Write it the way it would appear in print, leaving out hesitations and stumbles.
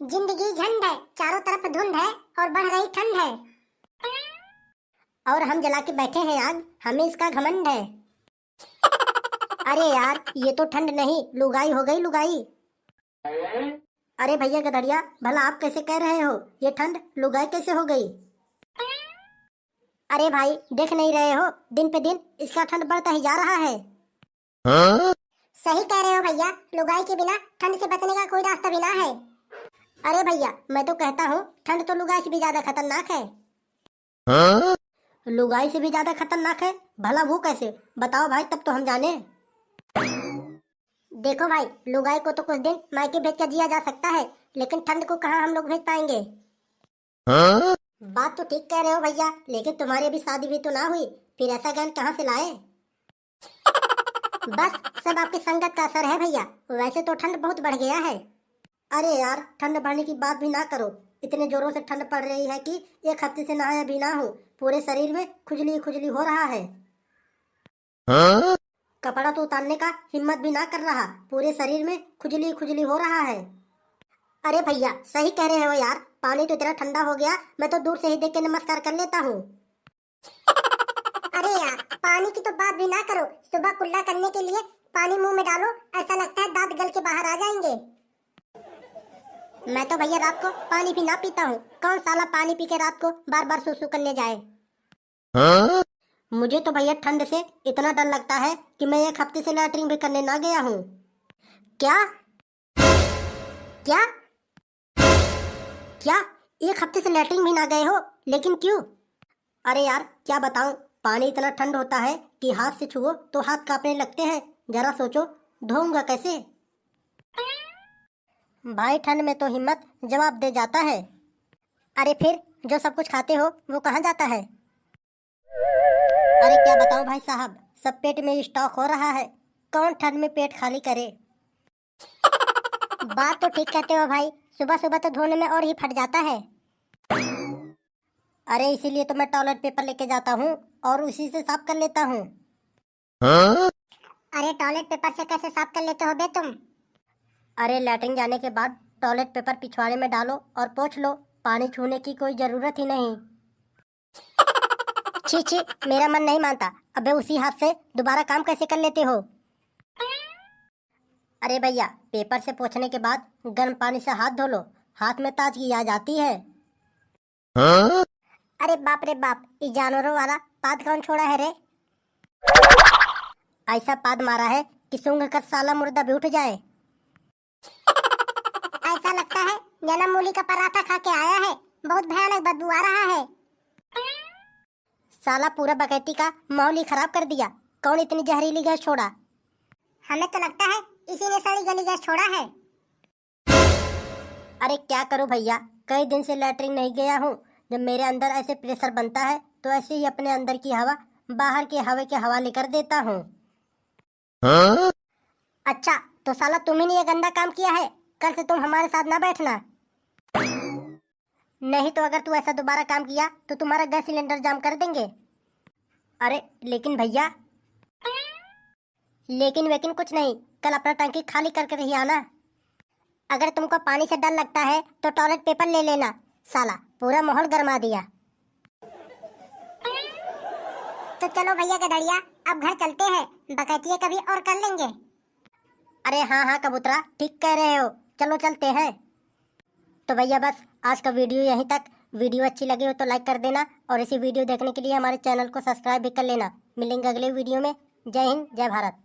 जिंदगी झंड है, चारों तरफ धुंध है और बढ़ रही ठंड है। और हम जला के बैठे हैं आग, हमें इसका घमंड है। अरे यार, ये तो ठंड नहीं, लुगाई हो गई लुगाई। अरे भैया गधड़िया, भला आप कैसे कह रहे हो ये ठंड लुगाई कैसे हो गई? अरे भाई, देख नहीं रहे हो, दिन पे दिन इसका ठंड बढ़ता ही जा रहा है। सही कह रहे हो भैया, लुगाई के बिना ठंड से बचने का कोई रास्ता भी ना है। अरे भैया, मैं तो कहता हूँ ठंड तो लुगाई से भी ज्यादा खतरनाक है। लुगाई से भी ज्यादा खतरनाक है? भला वो कैसे, बताओ भाई, तब तो हम जाने। देखो भाई, लुगाई को तो कुछ दिन मायके भेज कर जिया जा सकता है, लेकिन ठंड को कहाँ हम लोग भेज पाएंगे। बात तो ठीक कह रहे हो भैया, लेकिन तुम्हारी अभी शादी भी तो ना हुई, फिर ऐसा ज्ञान कहाँ से लाए? बस सब आपकी संगत का असर है भैया, वैसे तो ठंड बहुत बढ़ गया है। अरे यार, ठंड बढ़ने की बात भी ना करो, इतने जोरों से ठंड पड़ रही है कि एक हफ्ते से नहाया भी ना हूँ, पूरे शरीर में खुजली खुजली हो रहा है। कपड़ा तो उतारने का हिम्मत भी ना कर रहा, पूरे शरीर में खुजली खुजली हो रहा है। अरे भैया, सही कह रहे हो यार, पानी तो इतना ठंडा हो गया, मैं तो दूर से ही देख के नमस्कार कर लेता हूँ। अरे यार, पानी की तो बात भी ना करो, सुबह कुल्ला करने के लिए पानी मुंह में डालो, ऐसा लगता है दांत गल के बाहर आ जाएंगे। मैं तो भैया रात को पानी भी ना पीता हूँ, कौन साला पानी पी के रात को बार बार सुसु करने जाए। मुझे तो भैया ठंड से इतना डर लगता है कि मैं एक हफ्ते से लैट्रिन भी करने ना गया हूँ। क्या क्या क्या, एक हफ्ते से लैट्रिन भी ना गए हो? लेकिन क्यों? अरे यार, क्या बताऊं, पानी इतना ठंड होता है कि हाथ से छुओ तो हाथ कांपने लगते हैं, जरा सोचो धोऊंगा कैसे? भाई, ठंड में तो हिम्मत जवाब दे जाता है। अरे फिर जो सब कुछ खाते हो वो कहाँ जाता है? अरे क्या बताऊं भाई साहब, सब पेट में स्टॉक हो रहा है, कौन ठंड में पेट खाली करे। बात तो ठीक कहते हो भाई, सुबह सुबह तो धोने में और ही फट जाता है। अरे इसीलिए तो मैं टॉयलेट पेपर लेके जाता हूँ और उसी से साफ कर लेता हूँ। अरे टॉयलेट पेपर से कैसे साफ कर लेते हो बे तुम? अरे लैट्रिन जाने के बाद टॉयलेट पेपर पिछवाड़े में डालो और पोंछ लो, पानी छूने की कोई जरूरत ही नहीं। छी छी, मेरा मन नहीं मानता, अबे उसी हाथ से दोबारा काम कैसे कर लेते हो? अरे भैया, पेपर से पोंछने के बाद गर्म पानी से हाथ धो लो, हाथ में ताजगी आ जाती है। अरे बाप रे बाप, इस जानवरों वाला पाद कौन छोड़ा है रे? ऐसा पाद मारा है कि सूंघ कर साला मुर्दा भी उठ जाए। ऐसा लगता है जन्म मूली का पराठा खा के आया है, बहुत भयानक बदबू आ रहा है। साला पूरा बकैती का माहौल ही खराब कर दिया, कौन इतनी जहरीली गैस छोड़ा? हमें तो लगता है इसी ने सड़ी गली गैस छोड़ा है। अरे क्या करूं भैया, कई दिन से लैट्रिन नहीं गया हूँ, जब मेरे अंदर ऐसे प्रेशर बनता है तो ऐसे ही अपने अंदर की हवा बाहर के हवा के हवाले कर देता हूँ। अच्छा, तो साला तुम ही ने ये गंदा काम किया है, कल से तुम हमारे साथ ना बैठना। नहीं तो अगर तू ऐसा दोबारा काम किया तो तुम्हारा गैस सिलेंडर जाम कर देंगे। अरे लेकिन भैया, लेकिन वेकिन कुछ नहीं, कल अपना टंकी खाली करके ही आना। अगर तुमको पानी से डर लगता है तो टॉयलेट पेपर ले लेना, साला पूरा माहौल गरमा दिया। तो चलो भैया गधड़िया, अब घर चलते हैं, बकैतिये कभी और कर लेंगे। अरे हाँ हाँ कबूतरा, ठीक कह रहे हो, चलो चलते हैं। तो भैया बस आज का वीडियो यहीं तक। वीडियो अच्छी लगी हो तो लाइक कर देना और इसी वीडियो देखने के लिए हमारे चैनल को सब्सक्राइब भी कर लेना। मिलेंगे अगले वीडियो में। जय हिंद, जय भारत।